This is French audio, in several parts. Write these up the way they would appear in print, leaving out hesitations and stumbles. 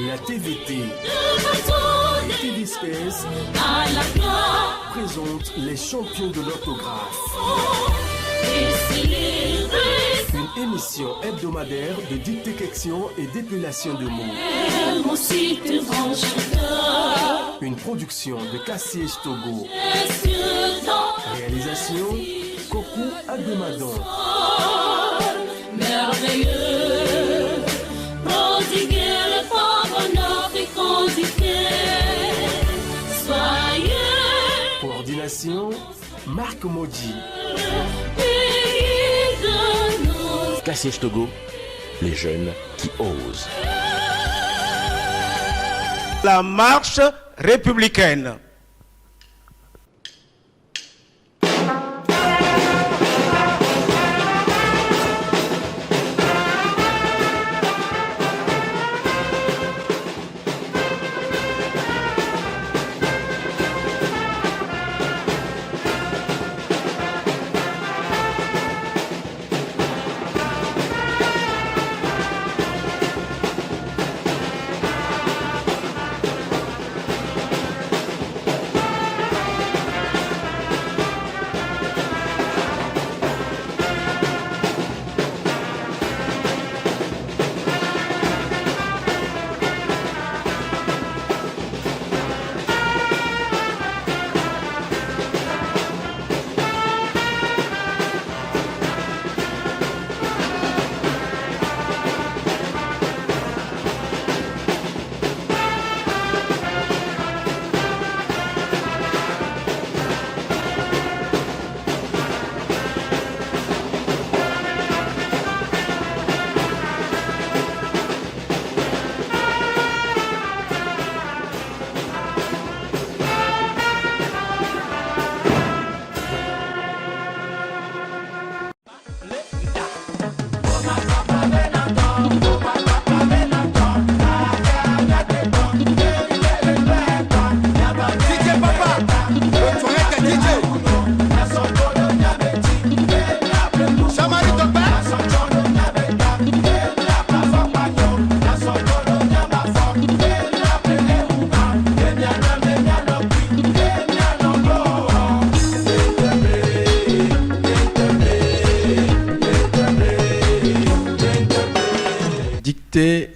La TVT et TV Space présentent les champions de l'orthographe. Une émission hebdomadaire de dictation et d'épellation de mots. Une production de Cassius Togo. Réalisation Kokou Agbemadon. Merveilleux, prodiguer le pauvre Afrique soyeux. Coordination Marc Maudit. Cassius Togo, les jeunes qui osent. La marche républicaine.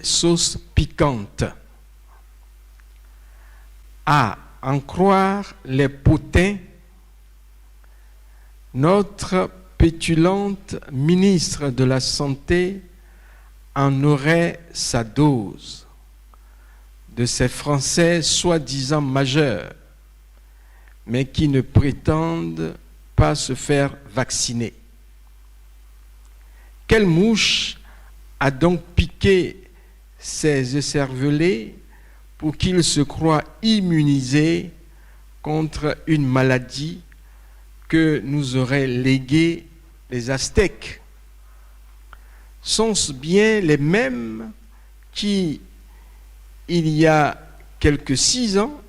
Sauce piquante. À en croire les potins, notre pétulante ministre de la Santé en aurait sa dose de ces Français soi-disant majeurs, mais qui ne prétendent pas se faire vacciner. Quelle mouche a donc piqué ces écervelés pour qu'ils se croient immunisés contre une maladie que nous auraient léguée les Aztèques? Sont-ce bien les mêmes qui, il y a quelques 6 ans,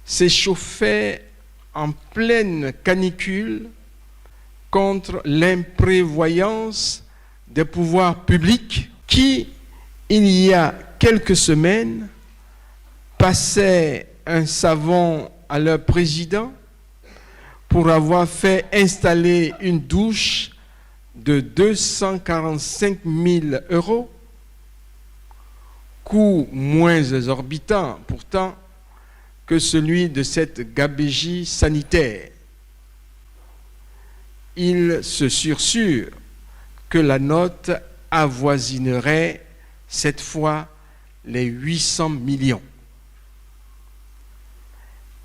s'échauffaient en pleine canicule contre l'imprévoyance des pouvoirs publics qui, il y a quelques semaines, passaient un savon à leur président pour avoir fait installer une douche de 245 000 €, coût moins exorbitant pourtant que celui de cette gabégie sanitaire. Il se sursure que la note avoisinerait cette fois les 800 millions.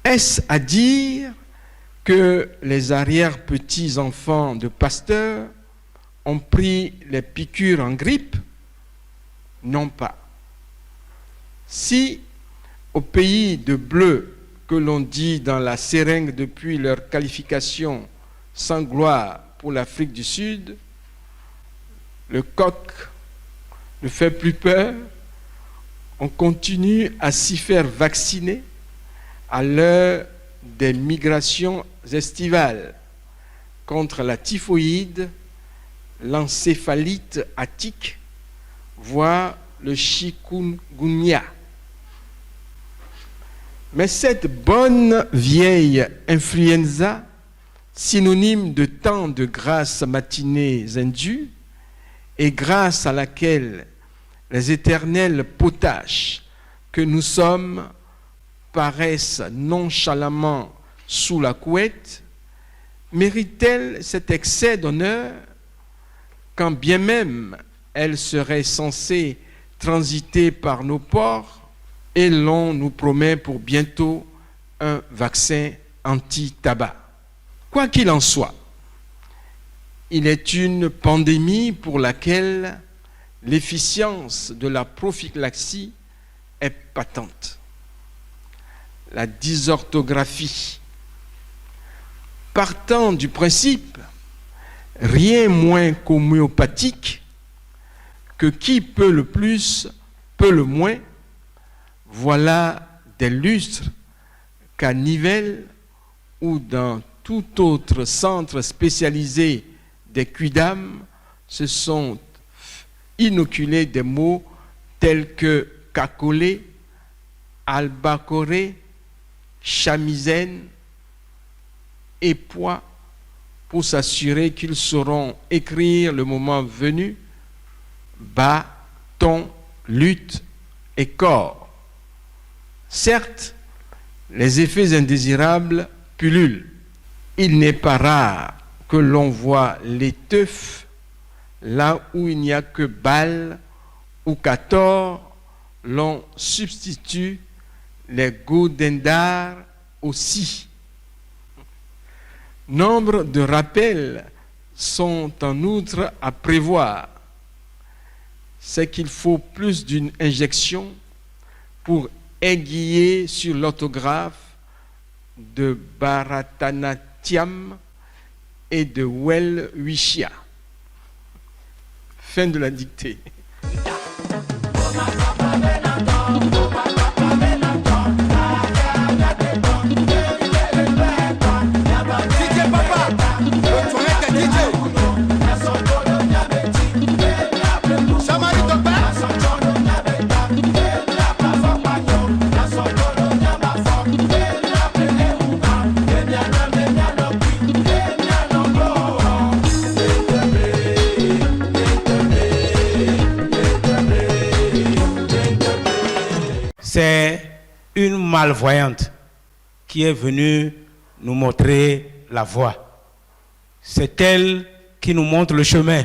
Est-ce à dire que les arrière-petits-enfants de Pasteur ont pris les piqûres en grippe? Non pas. Si, au pays de bleu que l'on dit dans la seringue depuis leur qualification sans gloire pour l'Afrique du Sud, le coq ne fait plus peur, on continue à s'y faire vacciner à l'heure des migrations estivales contre la typhoïde, l'encéphalite attique, voire le chikungunya. Mais cette bonne vieille influenza, synonyme de temps de grâce matinée indues, et grâce à laquelle les éternels potaches que nous sommes paraissent nonchalamment sous la couette, mérite-t-elle cet excès d'honneur, quand bien même elle serait censée transiter par nos ports, et l'on nous promet pour bientôt un vaccin anti-tabac. Quoi qu'il en soit, il est une pandémie pour laquelle l'efficience de la prophylaxie est patente. La dysorthographie. Partant du principe, rien moins qu'homéopathique, que qui peut le plus, peut le moins, voilà des lustres qu'à Nivelles ou dans tout autre centre spécialisé des quidam se sont inoculés des mots tels que cacolé, albacoré, chamisène et poids pour s'assurer qu'ils sauront écrire le moment venu bas, ton, lutte et corps. Certes, les effets indésirables pullulent. Il n'est pas rare que l'on voit les teufs là où il n'y a que balle ou qu'à tort, l'on substitue les godendars aussi. Nombre de rappels sont en outre à prévoir. C'est qu'il faut plus d'une injection pour aiguiller sur l'orthographe de Bharatanatyam et de Welwishya. Fin de la dictée. C'est une malvoyante qui est venue nous montrer la voie. C'est elle qui nous montre le chemin.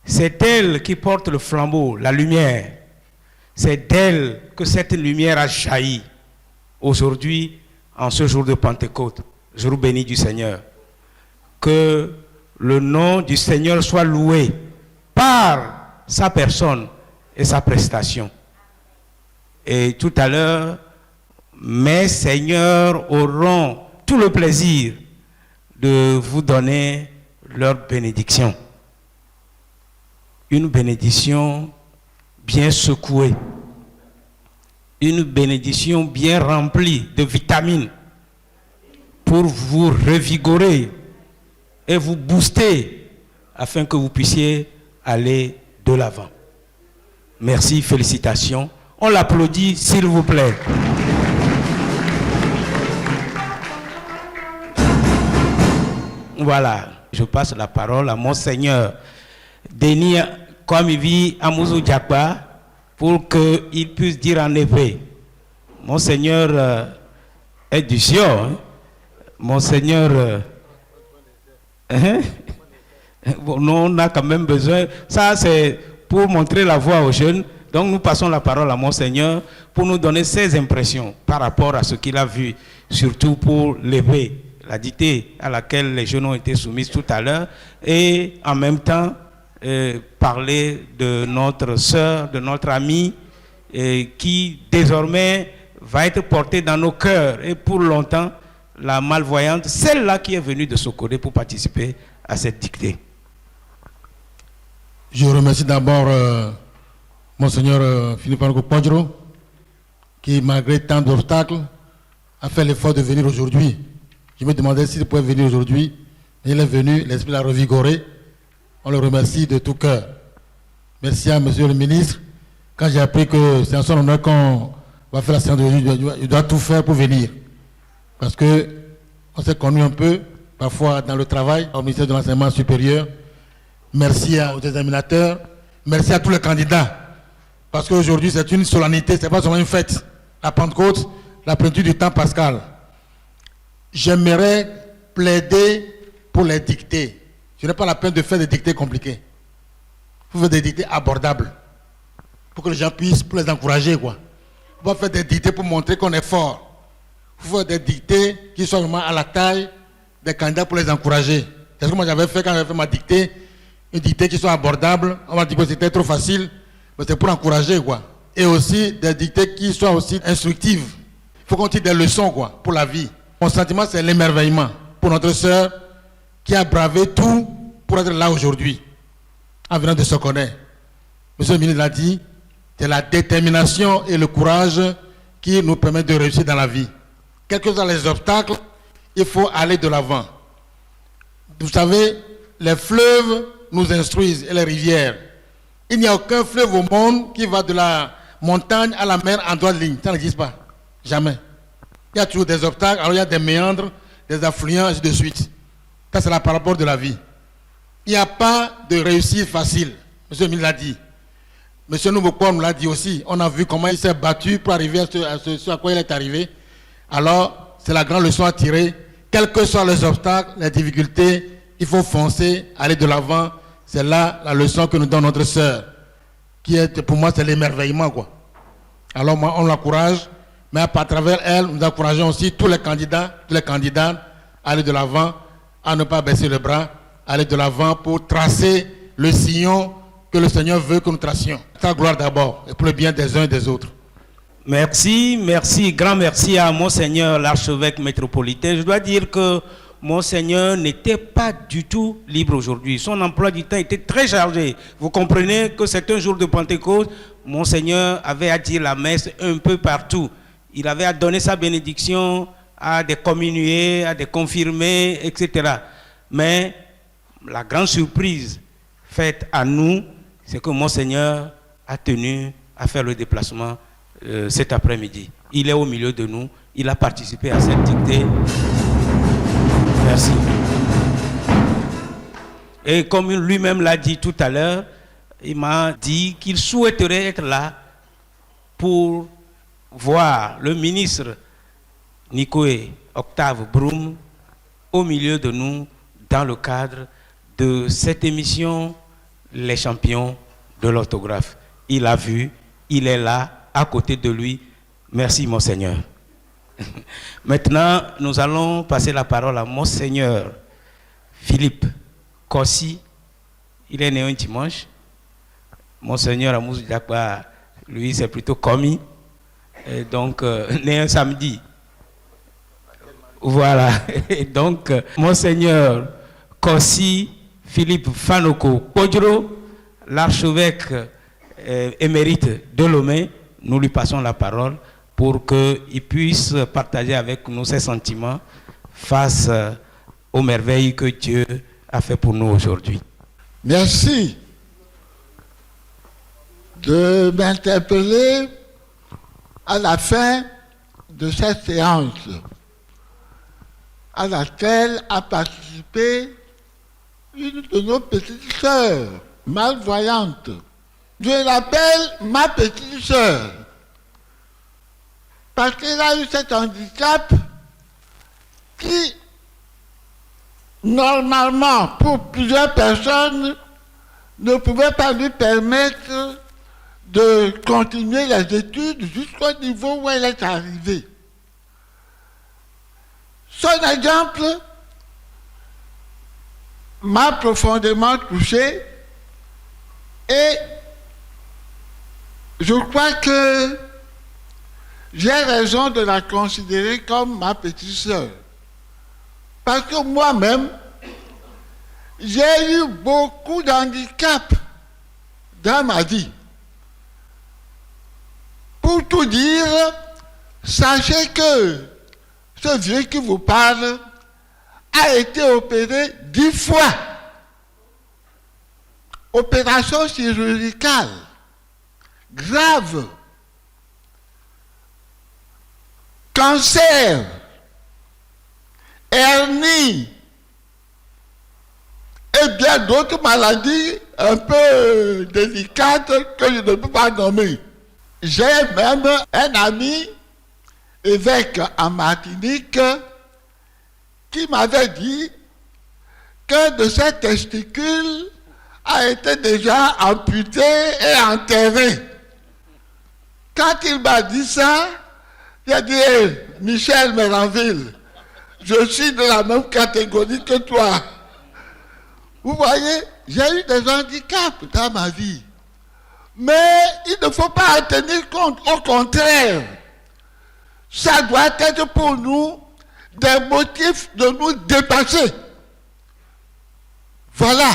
C'est elle qui porte le flambeau, la lumière. C'est d'elle que cette lumière a jailli. Aujourd'hui, en ce jour de Pentecôte, jour béni du Seigneur, que le nom du Seigneur soit loué par sa personne et sa prestation. Et tout à l'heure, mes seigneurs auront tout le plaisir de vous donner leur bénédiction. Une bénédiction bien secouée. Une bénédiction bien remplie de vitamines pour vous revigorer et vous booster afin que vous puissiez aller de l'avant. Merci, félicitations. On l'applaudit, s'il vous plaît. Voilà, je passe la parole à Monseigneur Denis Kwamivi Amouzou Diakba pour qu'il puisse dire en effet, Monseigneur est du Sion, hein? Monseigneur, bon, nous, on a quand même besoin, ça c'est pour montrer la voie aux jeunes. Donc nous passons la parole à Monseigneur pour nous donner ses impressions par rapport à ce qu'il a vu, surtout pour l'éveil, la dictée à laquelle les jeunes ont été soumis tout à l'heure, et en même temps parler de notre sœur, de notre amie, qui désormais va être portée dans nos cœurs, et pour longtemps, la malvoyante, celle-là qui est venue de Sokodé pour participer à cette dictée. Je remercie d'abord Monseigneur Philippe Ango Podro, qui, malgré tant d'obstacles, a fait l'effort de venir aujourd'hui. Je me demandais s'il pouvait venir aujourd'hui. Il est venu, l'esprit l'a revigoré. On le remercie de tout cœur. Merci à Monsieur le ministre Quand j'ai appris que c'est en son honneur qu'on va faire la séance d'aujourd'hui, je dois tout faire pour venir. Parce que on s'est connus un peu, parfois dans le travail, au ministère de l'Enseignement supérieur. Merci aux examinateurs, merci à tous les candidats. Parce qu'aujourd'hui, c'est une solennité, ce n'est pas seulement une fête. La Pentecôte, la plénitude du temps pascal. J'aimerais plaider pour les dictées. Ce n'est pas la peine de faire des dictées compliquées. Il faut faire des dictées abordables. Pour que les gens puissent, pour les encourager, quoi. Il faut pas faire des dictées pour montrer qu'on est fort. Il faut faire des dictées qui soient vraiment à la taille des candidats pour les encourager. C'est ce que moi j'avais fait quand j'avais fait ma dictée. Une dictée qui soit abordable. On m'a dit que c'était trop facile. Mais c'est pour encourager, quoi. Et aussi des dictées qui soient aussi instructives. Il faut qu'on tire des leçons, quoi, pour la vie. Mon sentiment, c'est l'émerveillement pour notre sœur qui a bravé tout pour être là aujourd'hui, en venant de se connaître. Monsieur le ministre l'a dit, c'est la détermination et le courage qui nous permettent de réussir dans la vie. Quels que soient les obstacles, il faut aller de l'avant. Vous savez, les fleuves nous instruisent et les rivières. Il n'y a aucun fleuve au monde qui va de la montagne à la mer en droite ligne. Ça n'existe pas. Jamais. Il y a toujours des obstacles, alors il y a des méandres, des affluents, ainsi de suite. Ça, c'est la parabole de la vie. Il n'y a pas de réussite facile. Monsieur le ministre l'a dit. Monsieur Noubokwa nous l'a dit aussi. On a vu comment il s'est battu pour arriver à ce à quoi il est arrivé. Alors, c'est la grande leçon à tirer. Quels que soient les obstacles, les difficultés, il faut foncer, aller de l'avant. C'est là la leçon que nous donne notre sœur. Qui est, pour moi, c'est l'émerveillement, quoi. Alors, moi, on l'encourage. Mais à travers elle, nous encourageons aussi tous les candidats, à aller de l'avant, à ne pas baisser le bras, à aller de l'avant pour tracer le sillon que le Seigneur veut que nous tracions. Sa gloire d'abord, et pour le bien des uns et des autres. Merci, grand merci à Monseigneur l'archevêque métropolitain. Je dois dire que Monseigneur n'était pas du tout libre aujourd'hui. Son emploi du temps était très chargé. Vous comprenez que c'est un jour de Pentecôte. Monseigneur avait à dire la messe un peu partout. Il avait à donner sa bénédiction à des communiés, à des confirmés, etc. Mais la grande surprise faite à nous, c'est que Monseigneur a tenu à faire le déplacement cet après-midi. Il est au milieu de nous. Il a participé à cette dictée. Merci. Et comme lui-même l'a dit tout à l'heure, il m'a dit qu'il souhaiterait être là pour voir le ministre Nikoé Octave Broum au milieu de nous dans le cadre de cette émission Les Champions de l'orthographe. Il a vu, il est là, à côté de lui. Merci, Monseigneur. Maintenant, nous allons passer la parole à Monseigneur Philippe Kossi. Il est né un dimanche. Monseigneur Amous Diakba, lui, c'est plutôt commis. Et donc, né un samedi. Voilà. Et donc, Monseigneur Kossi Philippe Fanoko Kodjro, l'archevêque émérite de Lomé, nous lui passons la parole pour qu'il puisse partager avec nous ses sentiments face aux merveilles que Dieu a fait pour nous aujourd'hui. Merci de m'interpeller à la fin de cette séance à laquelle a participé une de nos petites sœurs malvoyantes. Je l'appelle ma petite sœur parce qu'elle a eu cet handicap qui, normalement, pour plusieurs personnes, ne pouvait pas lui permettre de continuer les études jusqu'au niveau où elle est arrivée. Son exemple m'a profondément touché et je crois que j'ai raison de la considérer comme ma petite sœur. Parce que moi-même, j'ai eu beaucoup d'handicaps dans ma vie. Pour tout dire, sachez que ce vieux qui vous parle a été opéré 10 fois. Opération chirurgicale. graves, cancer, hernie et bien d'autres maladies un peu délicates que je ne peux pas nommer. J'ai même un ami, évêque en Martinique, qui m'avait dit qu'un de ses testicules a été déjà amputé et enterré. Quand il m'a dit ça, j'ai dit, hey, Michel Méranville, je suis de la même catégorie que toi. Vous voyez, j'ai eu des handicaps dans ma vie. Mais il ne faut pas en tenir compte. Au contraire, ça doit être pour nous des motifs de nous dépasser. Voilà.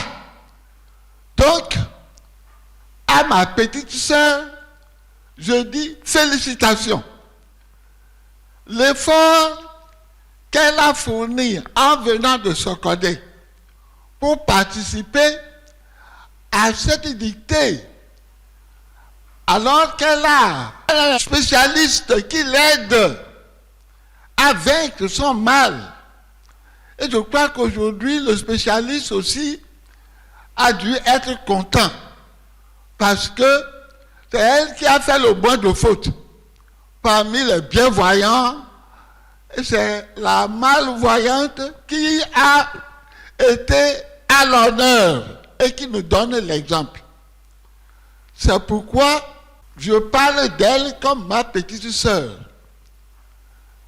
Donc, à ma petite sœur, je dis félicitations. L'effort qu'elle a fourni en venant de Sokodé pour participer à cette dictée, alors qu'elle a un spécialiste qui l'aide à vaincre son mal. Et je crois qu'aujourd'hui, le spécialiste aussi a dû être content parce que c'est elle qui a fait le moins de fautes. Parmi les bienvoyants, c'est la malvoyante qui a été à l'honneur et qui nous donne l'exemple. C'est pourquoi je parle d'elle comme ma petite sœur.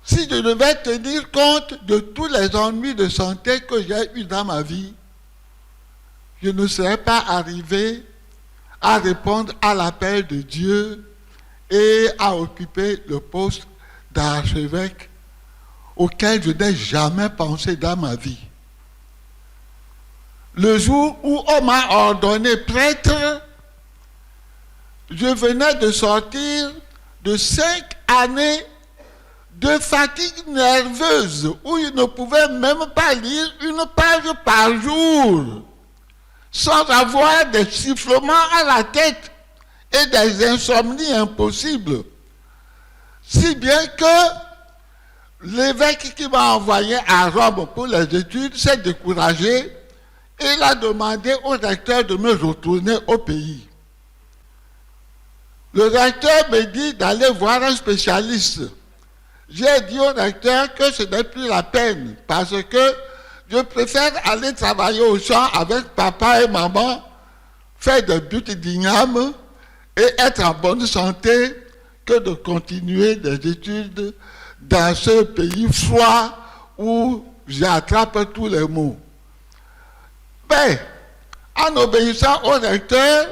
Si je devais tenir compte de tous les ennuis de santé que j'ai eus dans ma vie, je ne serais pas arrivé à répondre à l'appel de Dieu et à occuper le poste d'archevêque auquel je n'ai jamais pensé dans ma vie. Le jour où on m'a ordonné prêtre, je venais de sortir de 5 années de fatigue nerveuse où je ne pouvais même pas lire une page par jour sans avoir des sifflements à la tête et des insomnies impossibles. Si bien que l'évêque qui m'a envoyé à Rome pour les études s'est découragé et il a demandé au recteur de me retourner au pays. Le recteur me dit d'aller voir un spécialiste. J'ai dit au recteur que ce n'est plus la peine parce que je préfère aller travailler au champ avec papa et maman, faire des buts d'igname et être en bonne santé que de continuer des études dans ce pays froid où j'attrape tous les maux. Mais, en obéissant au recteur,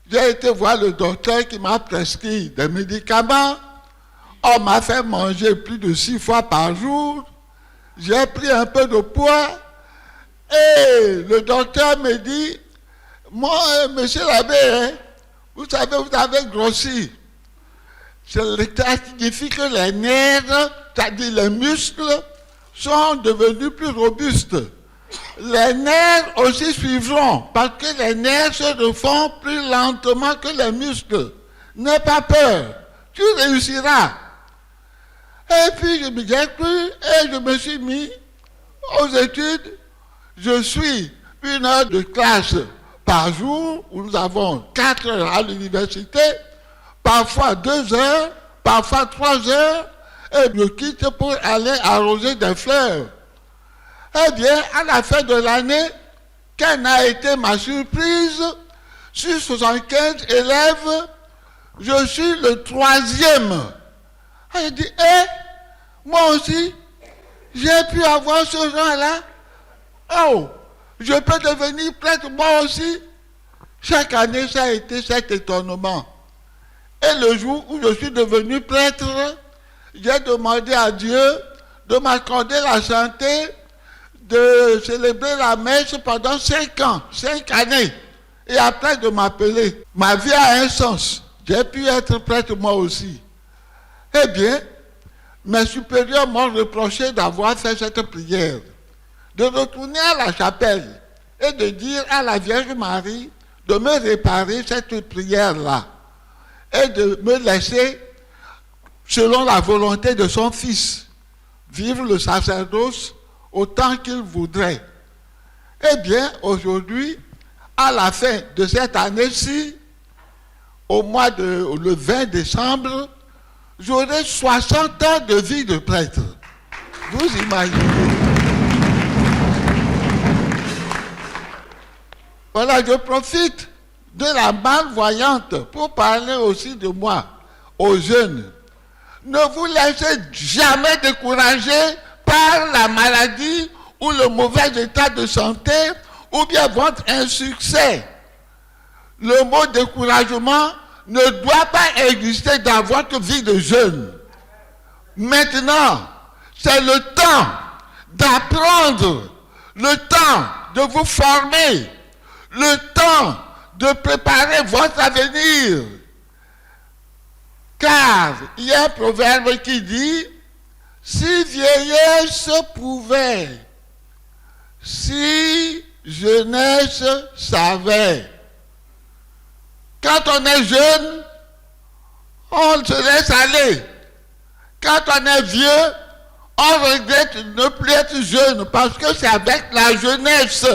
j'ai été voir le docteur qui m'a prescrit des médicaments. On m'a fait manger plus de 6 fois par jour. J'ai pris un peu de poids. Et le docteur me dit, moi, monsieur l'abbé, hein, vous savez, vous avez grossi. Ça signifie que les nerfs, c'est-à-dire les muscles, sont devenus plus robustes. Les nerfs aussi suivront, parce que les nerfs se refont plus lentement que les muscles. N'aie pas peur, tu réussiras. Et puis j'ai cru et je me suis mis aux études. Je suis 1 heure de classe par jour, où nous avons 4 heures à l'université, parfois 2 heures, parfois 3 heures, et je quitte pour aller arroser des fleurs. Eh bien, à la fin de l'année, quelle a été ma surprise? Sur 75 élèves, je suis le 3e. J'ai dit, moi aussi, j'ai pu avoir ce genre-là. Oh, je peux devenir prêtre moi aussi. Chaque année, ça a été cet étonnement. Et le jour où je suis devenu prêtre, j'ai demandé à Dieu de m'accorder la santé de célébrer la messe pendant 5 ans, 5 années. Et après de m'appeler. Ma vie a un sens. J'ai pu être prêtre moi aussi. Eh bien, mes supérieurs m'ont reproché d'avoir fait cette prière. De retourner à la chapelle et de dire à la Vierge Marie de me réparer cette prière-là. et de me laisser, selon la volonté de son fils, vivre le sacerdoce autant qu'il voudrait. Eh bien, aujourd'hui, à la fin de cette année-ci, le 20 décembre, j'aurai 60 ans de vie de prêtre. Vous imaginez? Voilà, je profite de la malvoyante pour parler aussi de moi aux jeunes. Ne vous laissez jamais décourager par la maladie ou le mauvais état de santé ou bien votre insuccès. Le mot découragement ne doit pas exister dans votre vie de jeune. Maintenant, c'est le temps d'apprendre, le temps de vous former, le temps de préparer votre avenir. Car il y a un proverbe qui dit, si vieillesse pouvait, si jeunesse savait. Quand on est jeune, on se laisse aller. Quand on est vieux, on regrette de ne plus être jeune parce que c'est avec la jeunesse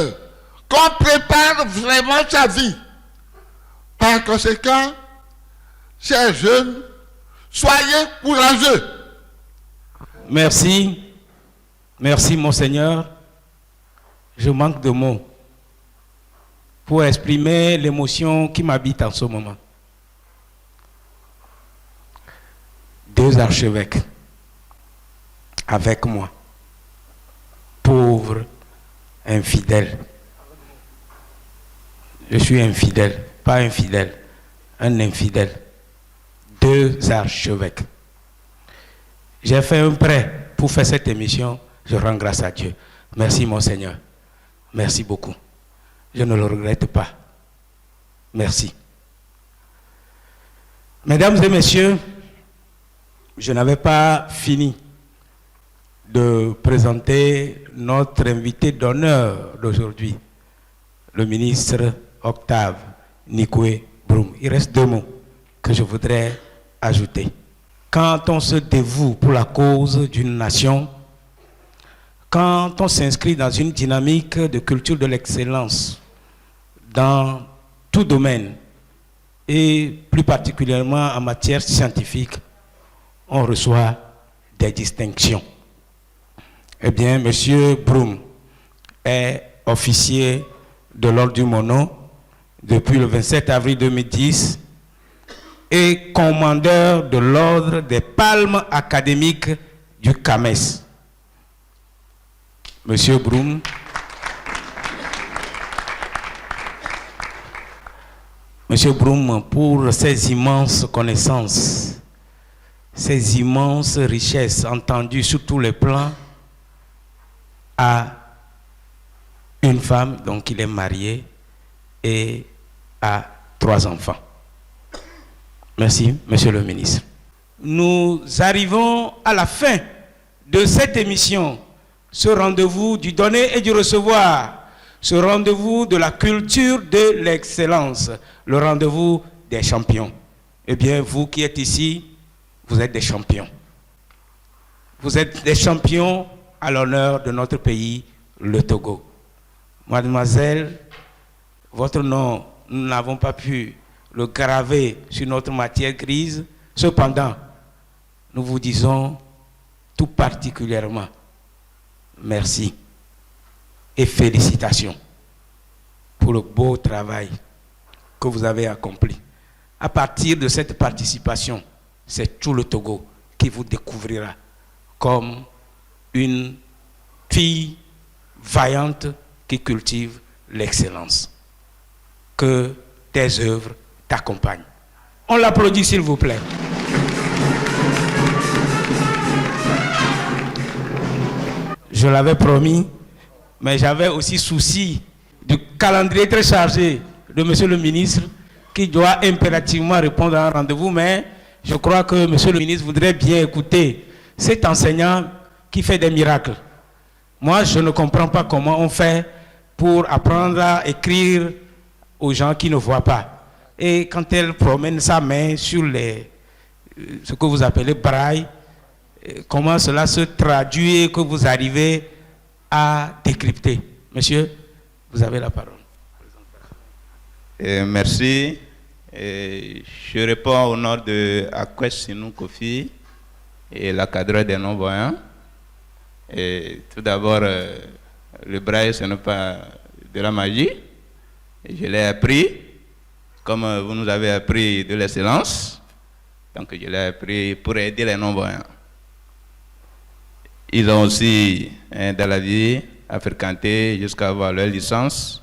qu'on prépare vraiment sa vie. Par conséquent, chers jeunes, soyez courageux. Merci. Merci, Monseigneur. Je manque de mots pour exprimer l'émotion qui m'habite en ce moment. 2 archevêques avec moi, pauvre infidèle. Je suis infidèle, pas infidèle, un infidèle. 2 archevêques. J'ai fait un prêt pour faire cette émission. Je rends grâce à Dieu. Merci, Monseigneur. Merci beaucoup. Je ne le regrette pas. Merci. Mesdames et messieurs, je n'avais pas fini de présenter notre invité d'honneur d'aujourd'hui, le ministre Octave Nikwe Broum. Il reste 2 mots que je voudrais ajouter. Quand on se dévoue pour la cause d'une nation, quand on s'inscrit dans une dynamique de culture de l'excellence dans tout domaine, et plus particulièrement en matière scientifique, on reçoit des distinctions. Eh bien, M. Broum est officier de l'Ordre du Mono depuis le 27 avril 2010 et commandeur de l'Ordre des Palmes académiques du CAMES. M. Broum, Monsieur Broum, pour ses immenses connaissances, ses immenses richesses entendues sur tous les plans, a une femme, donc il est marié, et a 3 enfants. Merci, Monsieur le ministre. Nous arrivons à la fin de cette émission, ce rendez-vous du donner et du recevoir, ce rendez-vous de la culture de l'excellence, le rendez-vous des champions. Eh bien, vous qui êtes ici, vous êtes des champions. Vous êtes des champions à l'honneur de notre pays, le Togo. Mademoiselle, votre nom, nous n'avons pas pu le graver sur notre matière grise. Cependant, nous vous disons tout particulièrement merci et félicitations pour le beau travail que vous avez accompli. À partir de cette participation, c'est tout le Togo qui vous découvrira comme une fille vaillante qui cultive l'excellence. Que tes œuvres t'accompagnent. On l'applaudit s'il vous plaît. Je l'avais promis, mais j'avais aussi souci du calendrier très chargé de Monsieur le ministre qui doit impérativement répondre à un rendez-vous, mais je crois que Monsieur le ministre voudrait bien écouter cet enseignant qui fait des miracles. Moi, je ne comprends pas comment on fait pour apprendre à écrire aux gens qui ne voient pas. et quand elle promène sa main sur ce que vous appelez braille, comment cela se traduit et que vous arrivez à décrypter. Monsieur, vous avez la parole. Merci. Je réponds au nom de Akwes Sinou Kofi et la cadre des non-voyants. Tout d'abord, le braille, ce n'est pas de la magie. Je l'ai appris, comme vous nous avez appris de l'excellence. Donc je l'ai appris pour aider les non-voyants. Ils ont aussi, dans la vie, à fréquenter jusqu'à avoir leur licence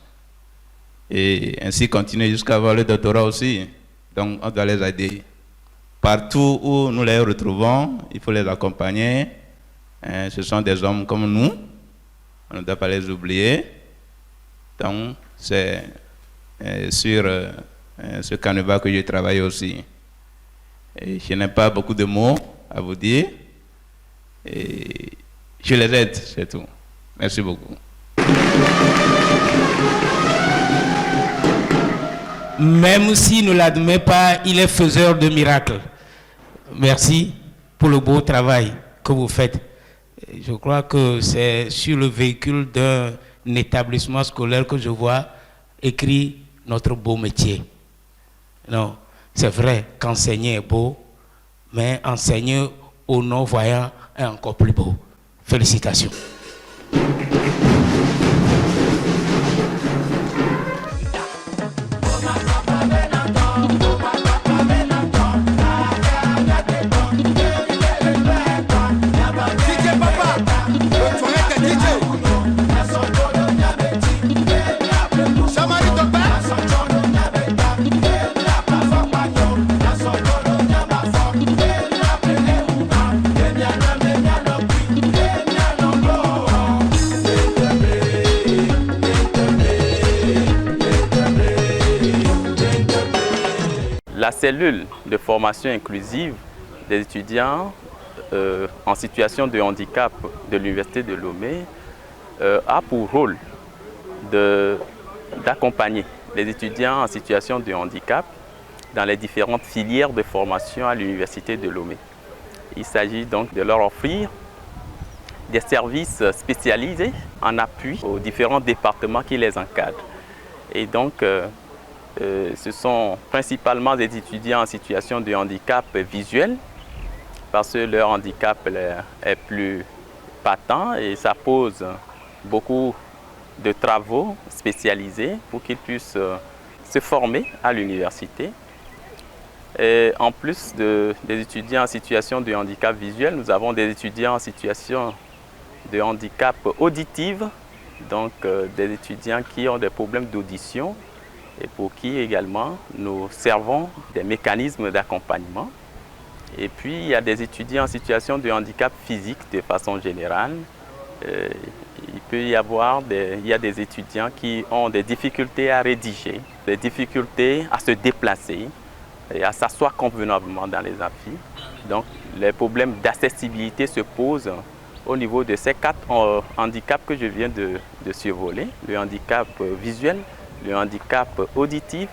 et ainsi continuer jusqu'à avoir le doctorat aussi. Donc on doit les aider. Partout où nous les retrouvons, il faut les accompagner. Ce sont des hommes comme nous. On ne doit pas les oublier. Donc c'est sur ce canevas que je travaille aussi. Et je n'ai pas beaucoup de mots à vous dire. Et je les aide, c'est tout. Merci beaucoup. Même s'il ne l'admet pas, il est faiseur de miracles. Merci pour le beau travail que vous faites. Je crois que c'est sur le véhicule d'un établissement scolaire que je vois écrit notre beau métier. Non, c'est vrai qu'enseigner est beau, mais enseigner aux non-voyants est encore plus beau. Félicitations. La cellule de formation inclusive des étudiants en situation de handicap de l'Université de Lomé a pour rôle d'accompagner les étudiants en situation de handicap dans les différentes filières de formation à l'Université de Lomé. Il s'agit donc de leur offrir des services spécialisés en appui aux différents départements qui les encadrent. Et donc, ce sont principalement des étudiants en situation de handicap visuel parce que leur handicap est plus patent et ça pose beaucoup de travaux spécialisés pour qu'ils puissent se former à l'université. Et en plus des étudiants en situation de handicap visuel, nous avons des étudiants en situation de handicap auditif, donc des étudiants qui ont des problèmes d'audition et pour qui également nous servons des mécanismes d'accompagnement. Et puis il y a des étudiants en situation de handicap physique de façon générale. Il peut y avoir des étudiants qui ont des difficultés à rédiger, des difficultés à se déplacer et à s'asseoir convenablement dans les amphis. Donc les problèmes d'accessibilité se posent au niveau de ces 4 handicaps que je viens de survoler, le handicap visuel, le handicap auditif,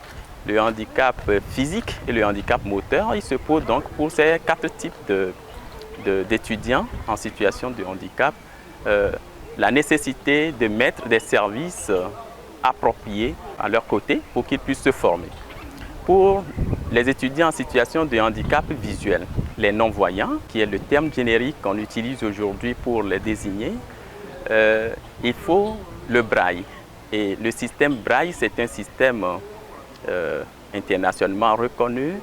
le handicap physique et le handicap moteur. Il se pose donc pour ces 4 types d'étudiants en situation de handicap la nécessité de mettre des services appropriés à leur côté pour qu'ils puissent se former. Pour les étudiants en situation de handicap visuel, les non-voyants, qui est le terme générique qu'on utilise aujourd'hui pour les désigner, il faut le braille. Et le système braille, c'est un système internationalement reconnu.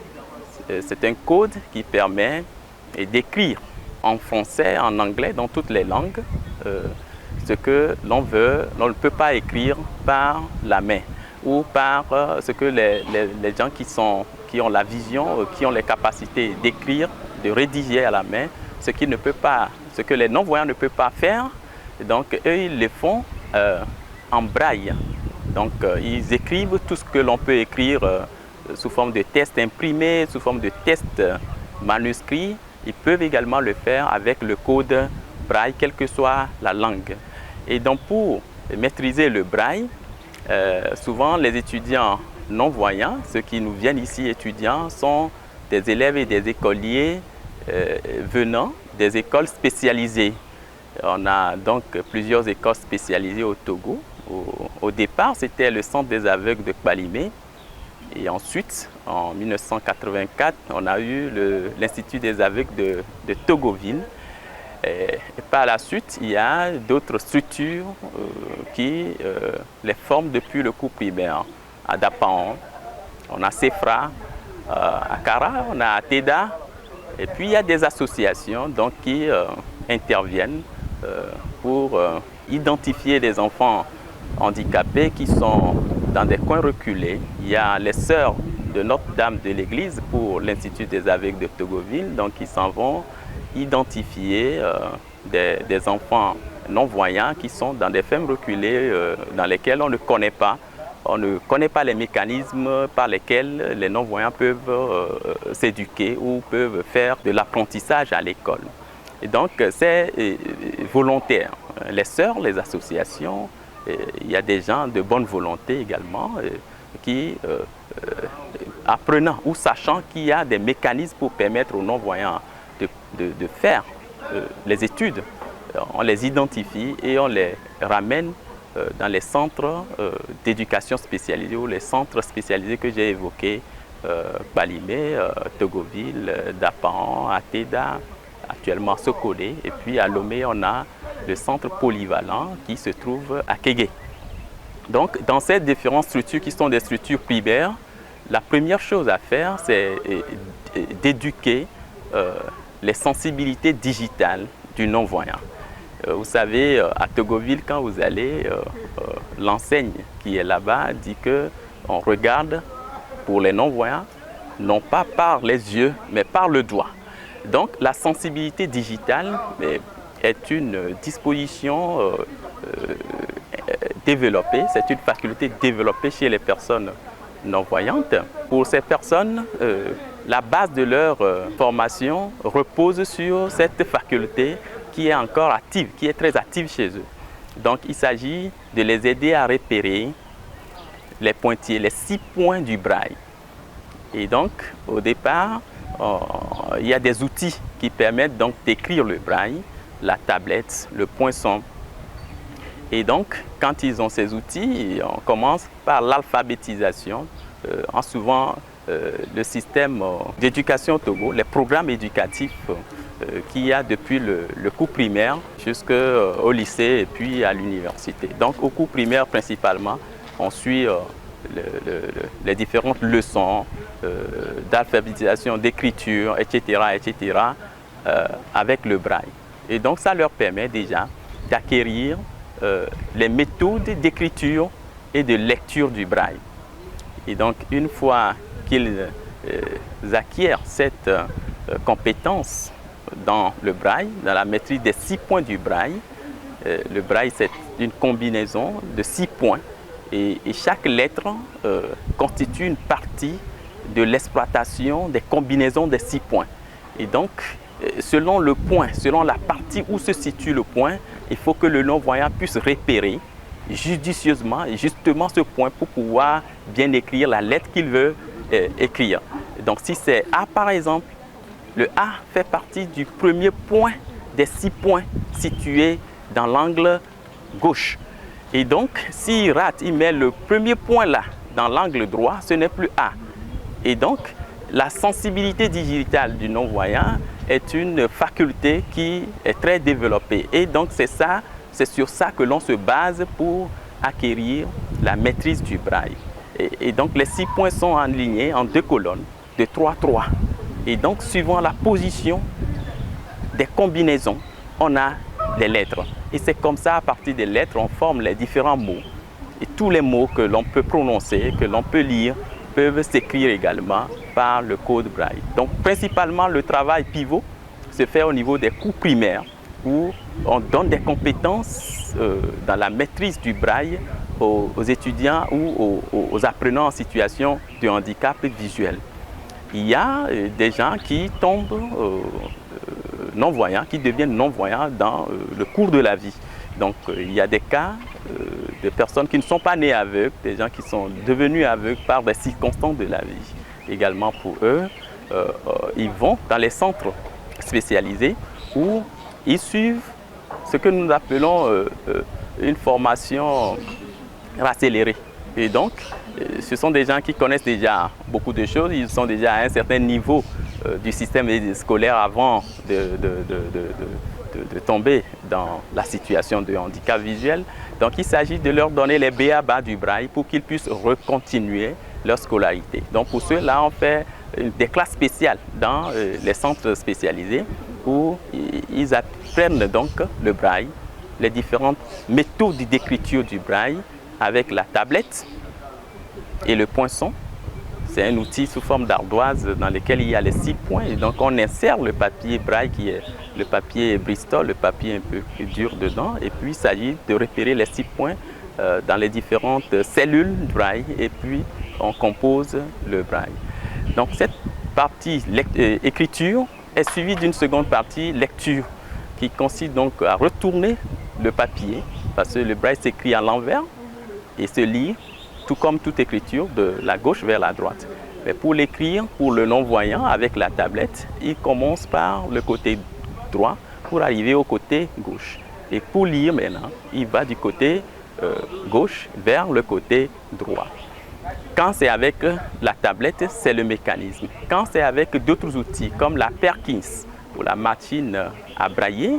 C'est un code qui permet d'écrire en français, en anglais, dans toutes les langues, ce que l'on veut, l'on ne peut pas écrire par la main ou par ce que les gens qui ont la vision, qui ont les capacités d'écrire, de rédiger à la main, ce que les non-voyants ne peuvent pas faire. Et donc, eux, ils le font en braille. Donc, ils écrivent tout ce que l'on peut écrire sous forme de texte imprimé, sous forme de texte manuscrit. Ils peuvent également le faire avec le code braille, quelle que soit la langue. Et donc, pour maîtriser le braille, souvent les étudiants non-voyants, ceux qui nous viennent ici étudiants, sont des élèves et des écoliers venant des écoles spécialisées. On a donc plusieurs écoles spécialisées au Togo. Au départ, c'était le centre des aveugles de Kpalimé. Et ensuite, en 1984, on a eu l'Institut des aveugles de Togoville. Et par la suite, il y a d'autres structures qui les forment depuis le cours primaire. À Dapaon, on a Sefra, à Kara, on a Teda. Et puis, il y a des associations donc, qui interviennent pour identifier des enfants handicapés qui sont dans des coins reculés. Il y a les sœurs de Notre-Dame de l'Église pour l'Institut des aveugles de Togoville, donc ils s'en vont identifier des enfants non-voyants qui sont dans des fermes reculées dans lesquelles on ne connaît pas. On ne connaît pas les mécanismes par lesquels les non-voyants peuvent s'éduquer ou peuvent faire de l'apprentissage à l'école. Et donc c'est volontaire. Les sœurs, les associations, il y a des gens de bonne volonté également qui, apprenant ou sachant qu'il y a des mécanismes pour permettre aux non-voyants de faire les études, on les identifie et on les ramène dans les centres d'éducation spécialisés ou les centres spécialisés que j'ai évoqués, Kpalimé, Togoville, Dapaon, Ateda, actuellement Sokolé, et puis à Lomé, on a le centre polyvalent qui se trouve à Kégué. Donc, dans ces différentes structures qui sont des structures primaires, la première chose à faire, c'est d'éduquer les sensibilités digitales du non-voyant. Vous savez, à Togoville, quand vous allez, l'enseigne qui est là-bas dit qu'on regarde pour les non-voyants, non pas par les yeux, mais par le doigt. Donc, la sensibilité digitale est une disposition développée, c'est une faculté développée chez les personnes non-voyantes. Pour ces personnes, la base de leur formation repose sur cette faculté qui est encore active, qui est très active chez eux. Donc, il s'agit de les aider à repérer les pointillés, les 6 points du braille. Et donc, au départ, il y a des outils qui permettent donc d'écrire le braille, la tablette, le poinçon. Et donc, quand ils ont ces outils, on commence par l'alphabétisation. Souvent, le système d'éducation au Togo, les programmes éducatifs qu'il y a depuis le cours primaire jusqu'au lycée et puis à l'université. Donc, au cours primaire principalement, on suit les différentes leçons d'alphabétisation, d'écriture, etc., avec le braille. Et donc, ça leur permet déjà d'acquérir les méthodes d'écriture et de lecture du braille. Et donc, une fois qu'ils acquièrent cette compétence dans le braille, dans la maîtrise des 6 points du braille, le braille, c'est une combinaison de 6 points. Et chaque lettre constitue une partie de l'exploitation des combinaisons des 6 points. Et donc, selon le point, selon la partie où se situe le point, il faut que le non-voyant puisse repérer judicieusement et justement ce point pour pouvoir bien écrire la lettre qu'il veut écrire. Donc, si c'est A par exemple, le A fait partie du premier point des 6 points situés dans l'angle gauche. Et donc, s'il rate, il met le premier point là, dans l'angle droit, ce n'est plus A. Et donc, la sensibilité digitale du non-voyant est une faculté qui est très développée. Et donc, c'est sur ça que l'on se base pour acquérir la maîtrise du braille. Et donc, les 6 points sont alignés en 2 colonnes de 3-3. Et donc, suivant la position des combinaisons, on a les lettres. Et c'est comme ça, à partir des lettres, on forme les différents mots. Et tous les mots que l'on peut prononcer, que l'on peut lire, peuvent s'écrire également par le code braille. Donc, principalement, le travail pivot se fait au niveau des cours primaires où on donne des compétences dans la maîtrise du braille aux étudiants ou aux apprenants en situation de handicap visuel. Il y a des gens qui tombent non-voyants, qui deviennent non-voyants dans le cours de la vie. Donc, il y a des cas des personnes qui ne sont pas nées aveugles, des gens qui sont devenus aveugles par des circonstances de la vie. Également pour eux, ils vont dans les centres spécialisés où ils suivent ce que nous appelons une formation accélérée. Et donc, ce sont des gens qui connaissent déjà beaucoup de choses, ils sont déjà à un certain niveau du système scolaire avant de tomber dans la situation de handicap visuel. Donc il s'agit de leur donner les b.a.-ba du braille pour qu'ils puissent recontinuer leur scolarité. Donc pour cela, on fait des classes spéciales dans les centres spécialisés où ils apprennent donc le braille, les différentes méthodes d'écriture du braille avec la tablette et le poinçon. C'est un outil sous forme d'ardoise dans lequel il y a les 6 points. Et donc on insère le papier braille qui est le papier Bristol, le papier un peu plus dur dedans. Et puis il s'agit de repérer les 6 points dans les différentes cellules du braille. Et puis on compose le braille. Donc cette partie écriture est suivie d'une seconde partie lecture qui consiste donc à retourner le papier parce que le braille s'écrit à l'envers et se lit tout comme toute écriture, de la gauche vers la droite. Mais pour l'écrire, pour le non-voyant, avec la tablette, il commence par le côté droit pour arriver au côté gauche. Et pour lire maintenant, il va du côté gauche vers le côté droit. Quand c'est avec la tablette, c'est le mécanisme. Quand c'est avec d'autres outils, comme la Perkins ou la machine à brailler,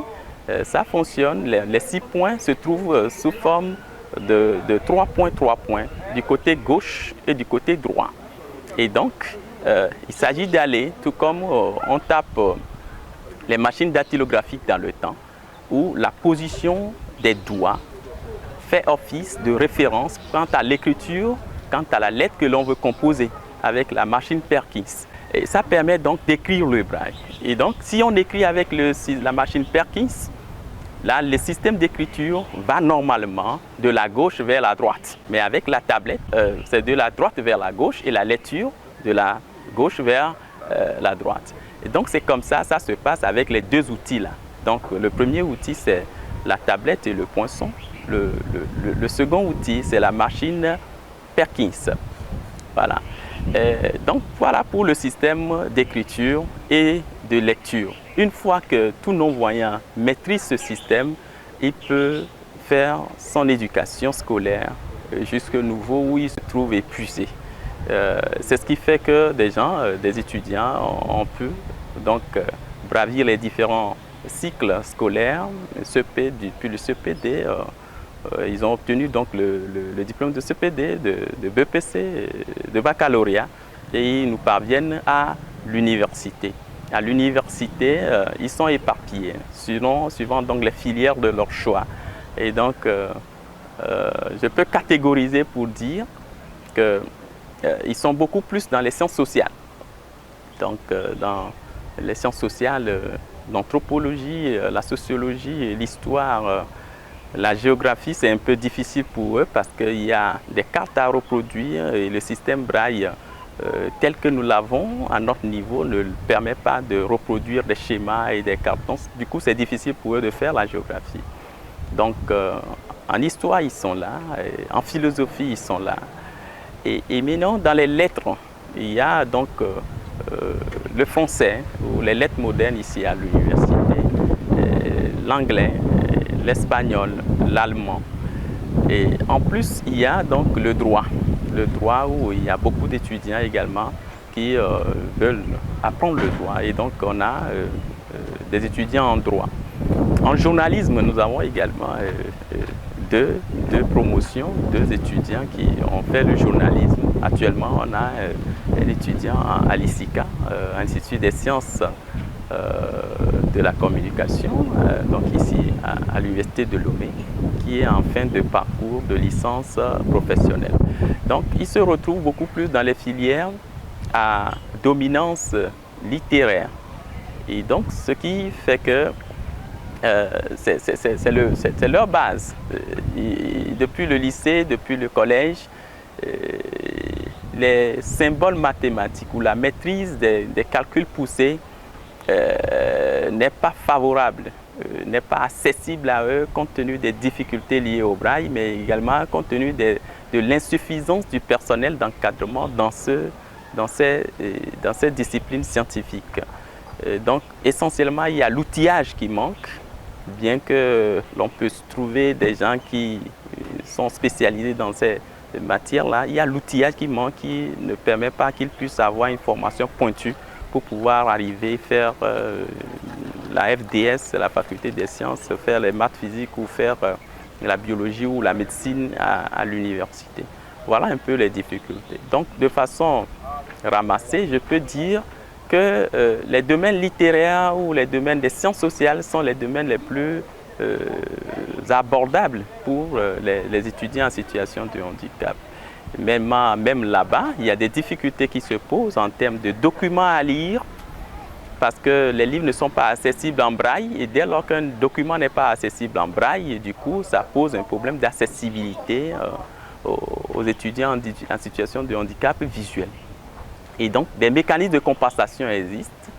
ça fonctionne. Les 6 points se trouvent sous forme de 3 points du côté gauche et du côté droit. Et donc, il s'agit d'aller, tout comme on tape les machines dactylographiques dans le temps, où la position des doigts fait office de référence quant à l'écriture, quant à la lettre que l'on veut composer avec la machine Perkins. Et ça permet donc d'écrire le braille. Et donc, si on écrit avec la machine Perkins, là, le système d'écriture va normalement de la gauche vers la droite. Mais avec la tablette, c'est de la droite vers la gauche et la lecture de la gauche vers la droite. Et donc, c'est comme ça, ça se passe avec les 2 outils-là. Donc, le premier outil, c'est la tablette et le poinçon. Le second outil, c'est la machine Perkins. Voilà. Donc, voilà pour le système d'écriture et de lecture. Une fois que tout non-voyant maîtrise ce système, il peut faire son éducation scolaire jusqu'au niveau où il se trouve épuisé. C'est ce qui fait que des gens, des étudiants, ont pu donc bravir les différents cycles scolaires, puis le CPD. Ils ont obtenu donc le diplôme de CPD, de BPC, de baccalauréat, et ils nous parviennent à l'université. À l'université, ils sont éparpillés, suivant donc les filières de leur choix. Et donc, je peux catégoriser pour dire qu'ils sont beaucoup plus dans les sciences sociales. Donc, dans les sciences sociales, l'anthropologie, la sociologie, l'histoire, la géographie, c'est un peu difficile pour eux parce qu'il y a des cartes à reproduire et le système braille tel que nous l'avons à notre niveau ne permet pas de reproduire des schémas et des cartons. Du coup, c'est difficile pour eux de faire la géographie. Donc, en histoire, ils sont là, en philosophie, ils sont là. Et maintenant, dans les lettres, il y a donc le français, ou les lettres modernes ici à l'université, l'anglais, l'espagnol, l'allemand. Et en plus, il y a donc le droit où il y a beaucoup d'étudiants également qui veulent apprendre le droit. Et donc, on a des étudiants en droit. En journalisme, nous avons également deux promotions, 2 étudiants qui ont fait le journalisme. Actuellement, on a un étudiant à l'ISICA, Institut des sciences de la communication, donc ici à l'université de Lomé, qui est en fin de parcours de licence professionnelle. Donc, il se retrouve beaucoup plus dans les filières à dominance littéraire. Et donc, ce qui fait que c'est leur base. Depuis le lycée, depuis le collège, les symboles mathématiques ou la maîtrise des calculs poussés n'est pas favorable n'est pas accessible à eux compte tenu des difficultés liées au braille, mais également compte tenu de l'insuffisance du personnel d'encadrement dans ces disciplines scientifiques. Donc essentiellement, il y a l'outillage qui manque, bien que l'on puisse trouver des gens qui sont spécialisés dans ces matières-là, il y a l'outillage qui manque, qui ne permet pas qu'ils puissent avoir une formation pointue pour pouvoir arriver à faire la FDS, la faculté des sciences, faire les maths physiques ou faire la biologie ou la médecine à l'université. Voilà un peu les difficultés. Donc de façon ramassée, je peux dire que les domaines littéraires ou les domaines des sciences sociales sont les domaines les plus abordables pour les étudiants en situation de handicap. Même là-bas, il y a des difficultés qui se posent en termes de documents à lire, parce que les livres ne sont pas accessibles en braille, et dès lors qu'un document n'est pas accessible en braille, du coup, ça pose un problème d'accessibilité aux étudiants en situation de handicap visuel. Et donc, des mécanismes de compensation existent,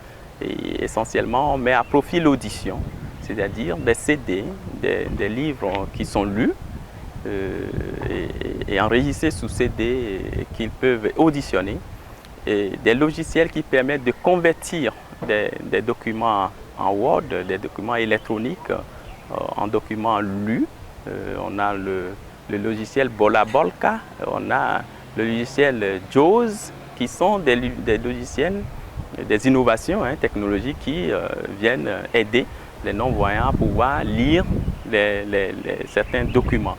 et essentiellement, on met à profit l'audition, c'est-à-dire des CD, des livres qui sont lus, et enregistrés sous CD et qu'ils peuvent auditionner, et des logiciels qui permettent de convertir des documents en Word, des documents électroniques en documents lus. On a le logiciel Bolabolka, on a le logiciel JAWS, qui sont des logiciels, des innovations technologiques qui viennent aider les non-voyants à pouvoir lire certains documents.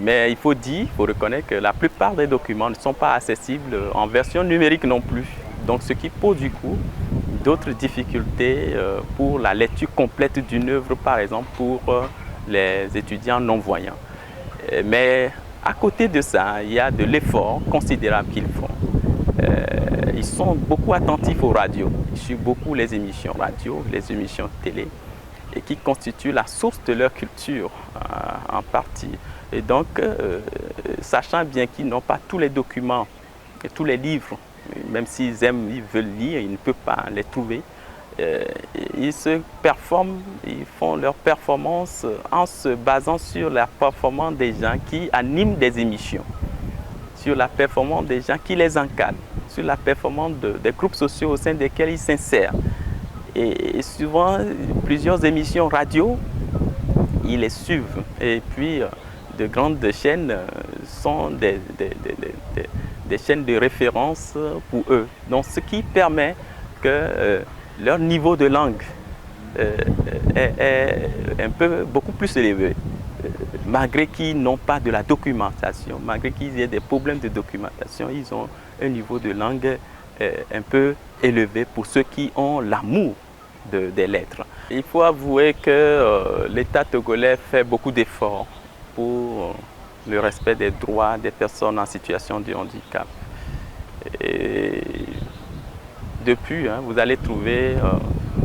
Mais il faut reconnaître que la plupart des documents ne sont pas accessibles en version numérique non plus. Donc ce qui pose du coup d'autres difficultés pour la lecture complète d'une œuvre, par exemple pour les étudiants non-voyants. Mais à côté de ça, il y a de l'effort considérable qu'ils font. Ils sont beaucoup attentifs aux radios. Ils suivent beaucoup les émissions radio, les émissions télé, et qui constituent la source de leur culture en partie. Et donc, sachant bien qu'ils n'ont pas tous les documents et tous les livres, même s'ils veulent lire, ils ne peuvent pas les trouver, ils font leur performance en se basant sur la performance des gens qui animent des émissions, sur la performance des gens qui les encadrent, sur la performance des groupes sociaux au sein desquels ils s'insèrent. Et souvent, plusieurs émissions radio, ils les suivent. Et puis, de grandes chaînes sont des chaînes de référence pour eux. Donc, ce qui permet que leur niveau de langue est beaucoup plus élevé. Malgré qu'ils n'ont pas de la documentation, malgré qu'ils aient des problèmes de documentation, ils ont un niveau de langue un peu élevé pour ceux qui ont l'amour des lettres. Il faut avouer que l'État togolais fait beaucoup d'efforts pour le respect des droits des personnes en situation de handicap. Et depuis, vous allez trouver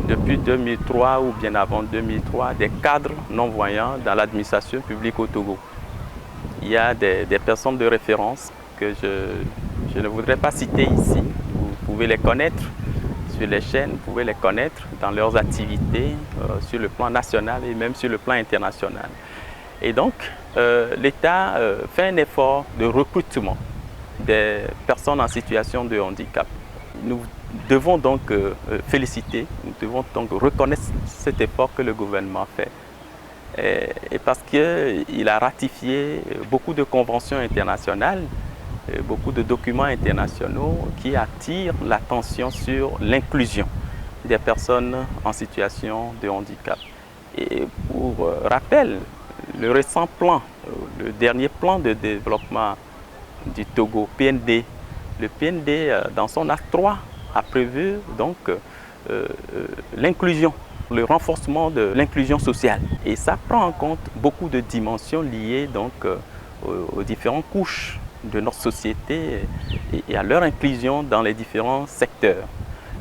depuis 2003 ou bien avant 2003 des cadres non-voyants dans l'administration publique au Togo. Il y a des personnes de référence que je ne voudrais pas citer ici. Vous pouvez les connaître sur les chaînes, vous pouvez les connaître dans leurs activités sur le plan national et même sur le plan international. Et donc, l'État fait un effort de recrutement des personnes en situation de handicap. Nous devons donc féliciter, nous devons donc reconnaître cet effort que le gouvernement fait. Et parce qu'il a ratifié beaucoup de conventions internationales, beaucoup de documents internationaux qui attirent l'attention sur l'inclusion des personnes en situation de handicap. Et pour rappel, le récent plan, le dernier plan de développement du Togo, PND, le PND dans son acte 3 a prévu donc l'inclusion, le renforcement de l'inclusion sociale. Et ça prend en compte beaucoup de dimensions liées donc aux différentes couches de notre société et à leur inclusion dans les différents secteurs.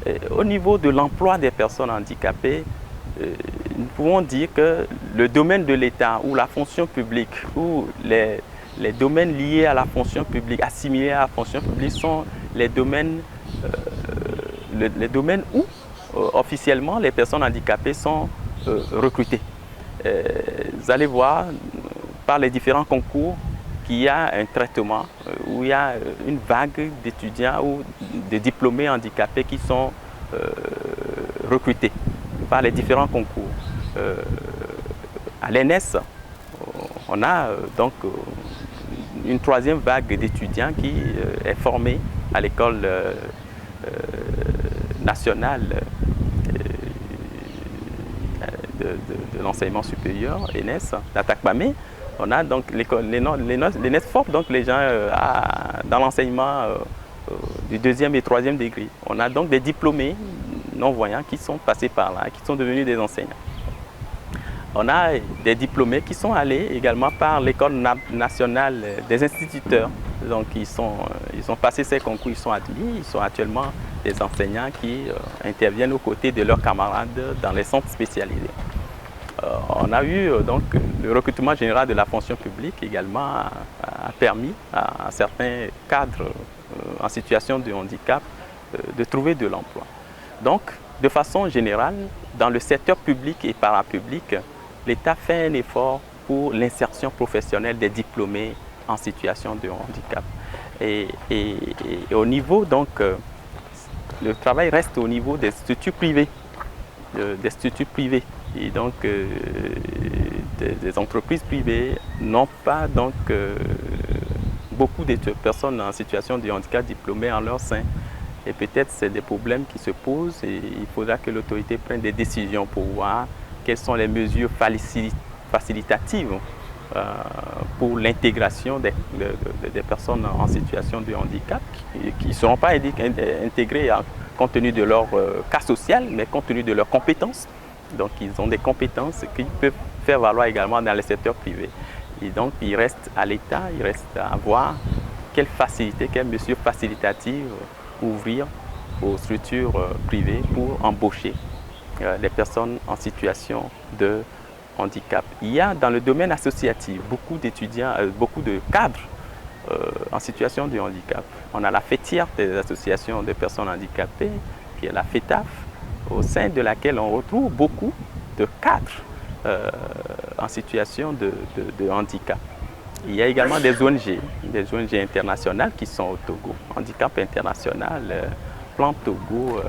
Et au niveau de l'emploi des personnes handicapées, nous pouvons dire que le domaine de l'État ou la fonction publique ou les domaines liés à la fonction publique, assimilés à la fonction publique, sont les domaines où officiellement les personnes handicapées sont recruter. Vous allez voir par les différents concours qu'il y a un traitement, où il y a une vague d'étudiants ou de diplômés handicapés qui sont recrutés par les différents concours. À l'ENS, on a donc une troisième vague d'étudiants qui est formée à l'école nationale de l'enseignement supérieur, ENS, d'Atakpamé. On a donc l'ENS forme donc les gens dans l'enseignement du deuxième et troisième degré. On a donc des diplômés non-voyants qui sont passés par là, qui sont devenus des enseignants. On a des diplômés qui sont allés également par l'école nationale des instituteurs. Donc ils ont passé ces concours, ils sont admis, ils sont actuellement des enseignants qui interviennent aux côtés de leurs camarades dans les centres spécialisés. On a eu donc le recrutement général de la fonction publique également a permis à certains cadres en situation de handicap de trouver de l'emploi. Donc de façon générale, dans le secteur public et parapublic, l'État fait un effort pour l'insertion professionnelle des diplômés en situation de handicap. Et au niveau, donc, le travail reste au niveau des structures privées. Et donc, des entreprises privées n'ont pas donc, beaucoup de personnes en situation de handicap diplômées en leur sein. Et peut-être c'est des problèmes qui se posent et il faudra que l'autorité prenne des décisions pour voir quelles sont les mesures facilitatives pour l'intégration des personnes en situation de handicap qui ne seront pas intégrées compte tenu de leur cas social, mais compte tenu de leurs compétences. Donc ils ont des compétences qu'ils peuvent faire valoir également dans le secteur privé. Et donc il reste à l'État, il reste à voir quelles mesures facilitatives ouvrir aux structures privées pour embaucher les personnes en situation de handicap. Il y a dans le domaine associatif beaucoup d'étudiants, beaucoup de cadres en situation de handicap. On a la fêtière des associations de personnes handicapées, qui est la FETAF, au sein de laquelle on retrouve beaucoup de cadres en situation de handicap. Il y a également des ONG internationales qui sont au Togo. Handicap International, Plan Togo,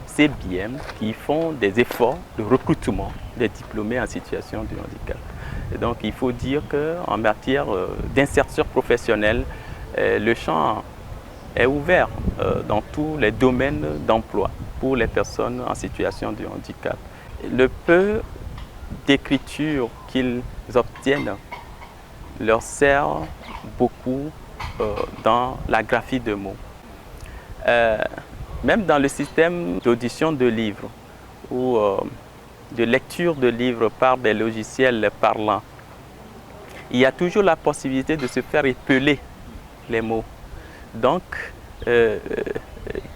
CBM, qui font des efforts de recrutement des diplômés en situation de handicap. Et donc il faut dire qu'en matière d'insertion professionnelle, le champ est ouvert dans tous les domaines d'emploi pour les personnes en situation de handicap. Le peu d'écriture qu'ils obtiennent leur sert beaucoup dans la graphie de mots. Même dans le système d'audition de livres ou de lecture de livres par des logiciels parlants, il y a toujours la possibilité de se faire épeler les mots. Donc,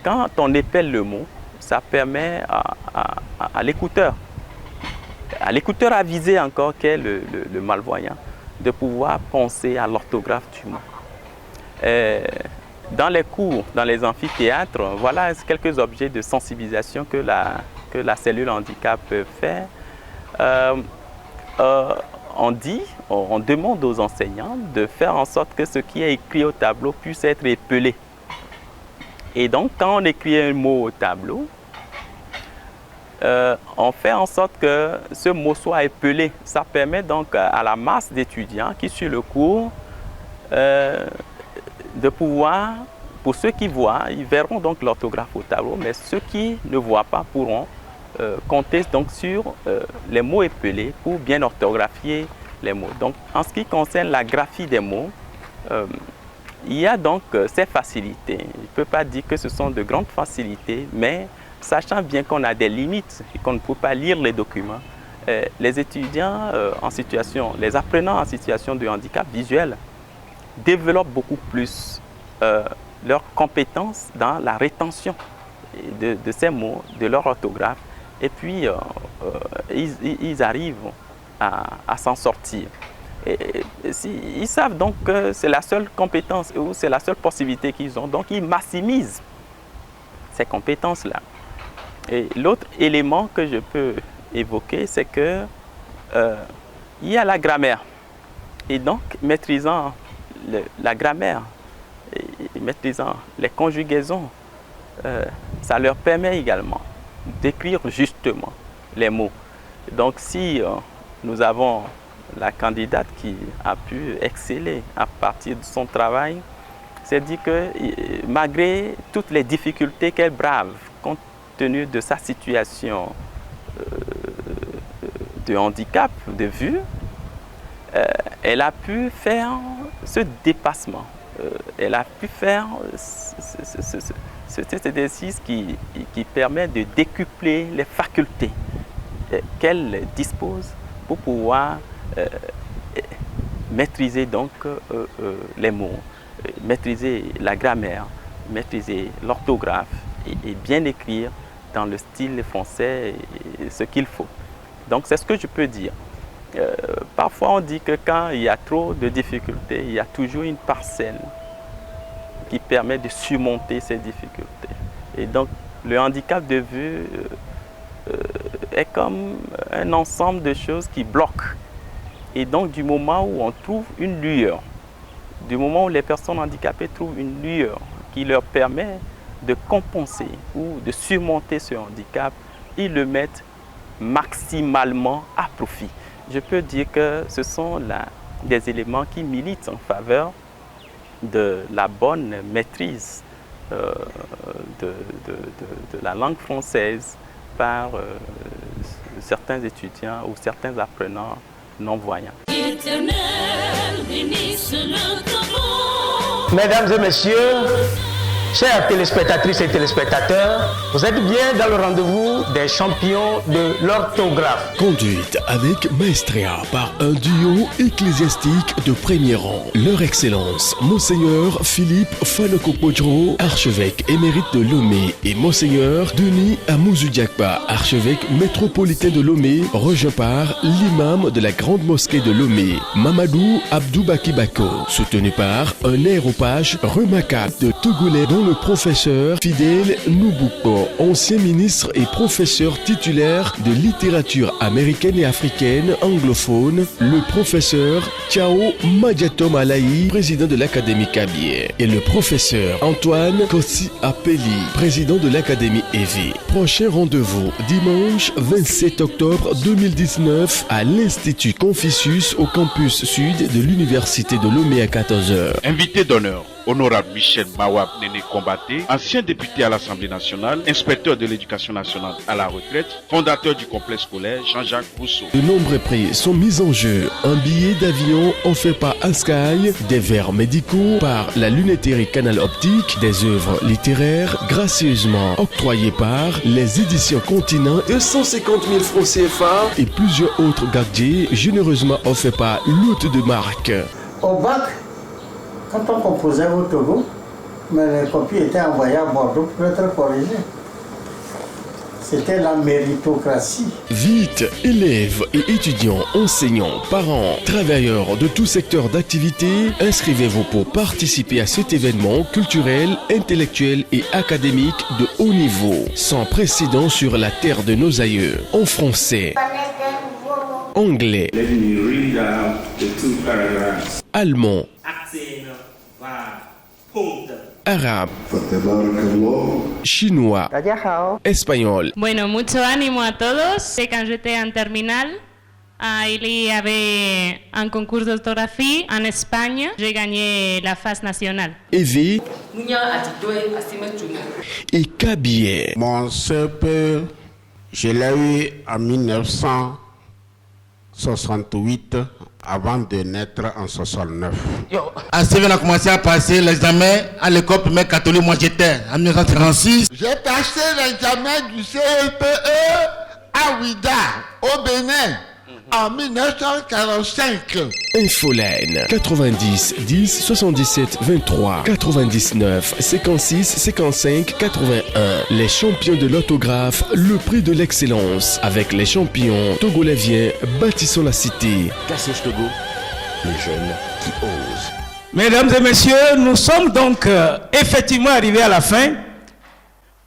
quand on épelle le mot, ça permet à l'écouteur avisé encore qu'est le malvoyant, de pouvoir penser à l'orthographe du mot. Dans les cours, dans les amphithéâtres, voilà quelques objets de sensibilisation que la cellule handicap fait. On demande aux enseignants de faire en sorte que ce qui est écrit au tableau puisse être épelé. Et donc, quand on écrit un mot au tableau, on fait en sorte que ce mot soit épelé. Ça permet donc à la masse d'étudiants qui suivent le cours de pouvoir, pour ceux qui voient, ils verront donc l'orthographe au tableau, mais ceux qui ne voient pas pourront compter donc sur les mots épelés pour bien orthographier les mots. Donc, en ce qui concerne la graphie des mots, il y a donc ces facilités. Je ne peux pas dire que ce sont de grandes facilités, mais sachant bien qu'on a des limites et qu'on ne peut pas lire les documents, les étudiants les apprenants en situation de handicap visuel développent beaucoup plus leurs compétences dans la rétention de ces mots, de leur orthographe, et puis ils arrivent à s'en sortir. Ils savent donc que c'est la seule compétence ou c'est la seule possibilité qu'ils ont, donc ils maximisent ces compétences-là. Et l'autre élément que je peux évoquer, c'est que il y a la grammaire. Et donc, maîtrisant la grammaire, et maîtrisant les conjugaisons, ça leur permet également d'écrire justement les mots. Donc, si nous avons la candidate qui a pu exceller à partir de son travail, c'est dit que malgré toutes les difficultés qu'elle brave, compte tenu de sa situation de handicap de vue, elle a pu faire ce dépassement. Elle a pu faire cet exercice qui permet de décupler les facultés qu'elle dispose pour pouvoir maîtriser donc les mots, maîtriser la grammaire, maîtriser l'orthographe et bien écrire dans le style français ce qu'il faut. Donc c'est ce que je peux dire. Parfois on dit que quand il y a trop de difficultés, il y a toujours une parcelle qui permet de surmonter ces difficultés. Et donc le handicap de vue est comme un ensemble de choses qui bloquent. Et donc du moment où on trouve une lueur, du moment où les personnes handicapées trouvent une lueur qui leur permet de compenser ou de surmonter ce handicap, ils le mettent maximalement à profit. Je peux dire que ce sont des éléments qui militent en faveur de la bonne maîtrise de la langue française par certains étudiants ou certains apprenants non-voyants. Mesdames et messieurs, chères téléspectatrices et téléspectateurs, vous êtes bien dans le rendez-vous des champions de l'orthographe. Conduite avec maestria par un duo ecclésiastique de premier rang. Leur Excellence, Monseigneur Philippe Fanokopodro, archevêque émérite de Lomé, et Monseigneur Denis Amouzu-Diakba, archevêque métropolitain de Lomé, rejoint par l'imam de la grande mosquée de Lomé, Mamadou Abdou Bakibako, soutenu par un aéropage remarquable de Togolais dont le professeur Fidel Nubuko, ancien ministre et professeur titulaire de littérature américaine et africaine anglophone, le professeur Tiao Madiatom Alaï, président de l'Académie Kabier, et le professeur Antoine Kossi Apeli, président de l'Académie EV. Prochain rendez-vous dimanche 27 octobre 2019 à l'Institut Confucius au campus sud de l'Université de Lomé à 14h. Invité d'honneur, honorable Michel Mawab Néné Combaté, ancien député à l'Assemblée nationale, inspecteur de l'éducation nationale à la retraite, fondateur du complexe scolaire Jean-Jacques Rousseau. De nombreux prix sont mis en jeu. Un billet d'avion offert par Asky, des verres médicaux par la lunetterie Canal Optique, des œuvres littéraires gracieusement octroyées par les éditions Continent, 250 000 francs CFA et plusieurs autres gadgets généreusement offerts par l'hôte de marque. Au bac, quand on composait au Togo, mais les copies étaient envoyées à Bordeaux pour être corrigées. C'était la méritocratie. Vite, élèves et étudiants, enseignants, parents, travailleurs de tout secteur d'activité, inscrivez-vous pour participer à cet événement culturel, intellectuel et académique de haut niveau, sans précédent sur la terre de nos aïeux, en français, anglais, allemand, arabe, chinois, espagnol. Bueno, mucho ánimo a todos. Quand j'étais en terminale, il y avait un concours d'orthographie en Espagne. J'ai gagné la phase nationale. EV et Kabier. Mon CP, je l'ai eu en 1968. Avant de naître en 69. À Steven a commencé à passer l'examen à l'école primaire catholique. Moi j'étais en 1936. J'ai passé l'examen du CPE à Ouida, au Bénin, en 1945. Infolène 90 10 77 23 99 56 55 81. Les champions de l'autographe, le prix de l'excellence. Avec les champions togolaisiens, bâtissons la cité. Cassèche Togo, les jeunes qui osent. Mesdames et messieurs, nous sommes donc effectivement arrivés à la fin.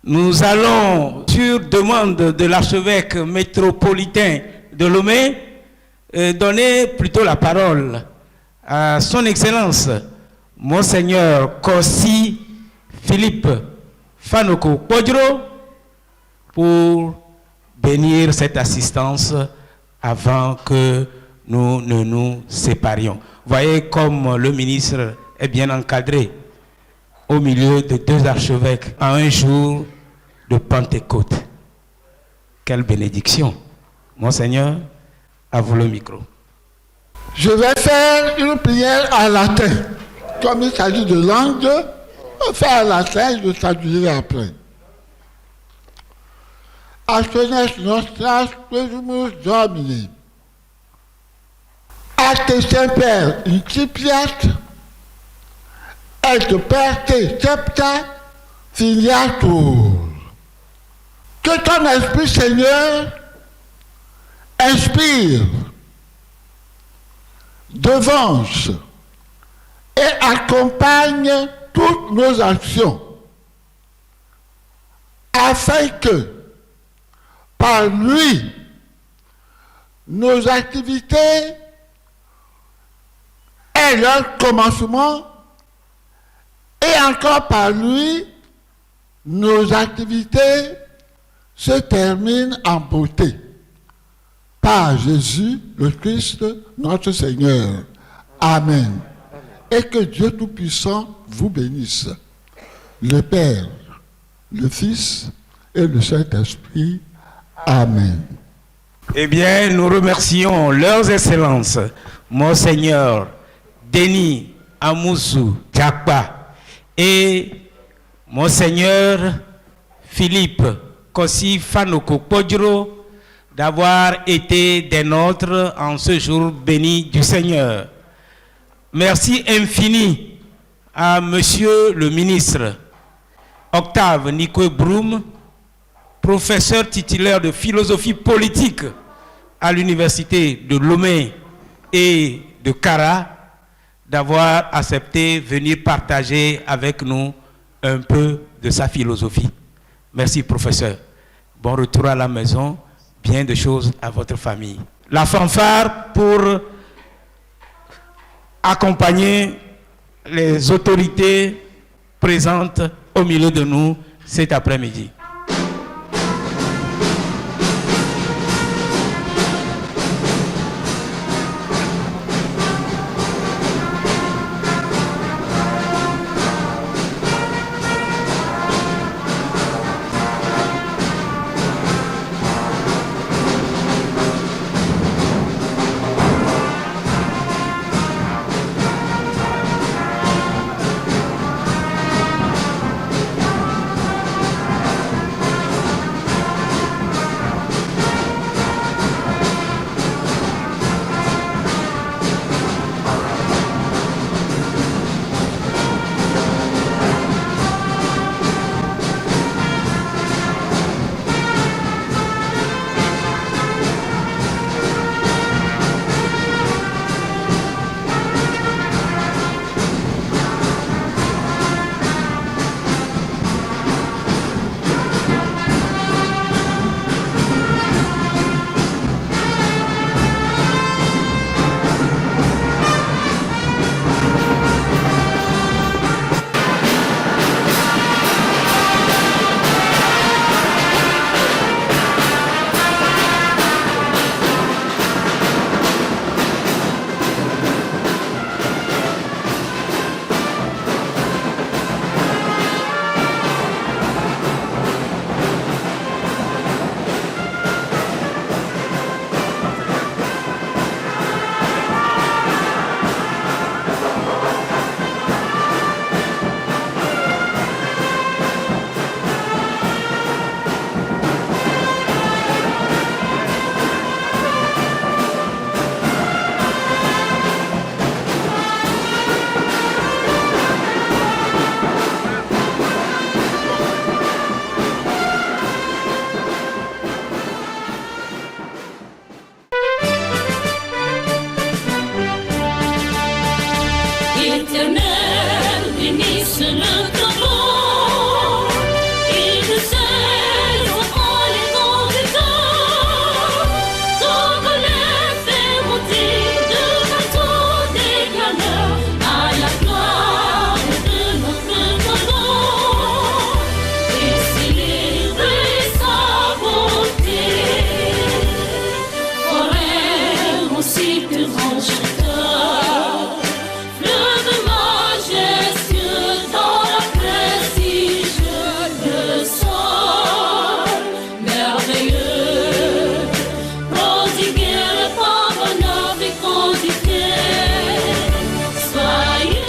Nous allons, sur demande de l'archevêque métropolitain de Lomé, donner plutôt la parole à son Excellence, Monseigneur Kossi Philippe Fanoko Podro, pour bénir cette assistance avant que nous ne nous séparions. Voyez comme le ministre est bien encadré au milieu de deux archevêques à un jour de Pentecôte. Quelle bénédiction. Monseigneur, à vous le micro. Je vais faire une prière en latin. Comme il s'agit de langue, je vais faire en latin, je traduirai après. Actiones nostras querumus Domini. Acte semper incipiat, et perte septa filiatur. Que ton esprit, Seigneur, inspire, devance et accompagne toutes nos actions, afin que, par lui, nos activités aient leur commencement, et encore par lui, nos activités se terminent en beauté. Par Jésus, le Christ, notre Seigneur. Amen. Et que Dieu Tout-Puissant vous bénisse. Le Père, le Fils et le Saint-Esprit. Amen. Eh bien, nous remercions leurs excellences, Monseigneur Denis Amoussou Diakba et Monseigneur Philippe Kossi Fanoko Podro, d'avoir été des nôtres en ce jour béni du Seigneur. Merci infini à Monsieur le ministre Octave Nico Broum, professeur titulaire de philosophie politique à l'université de Lomé et de Kara, d'avoir accepté venir partager avec nous un peu de sa philosophie. Merci, professeur. Bon retour à la maison. Bien de choses à votre famille. La fanfare pour accompagner les autorités présentes au milieu de nous cet après-midi.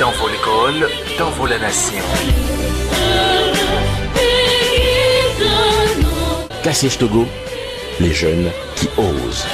D'envol l'école, d'envol la nation. Cassiège Togo, les jeunes qui osent.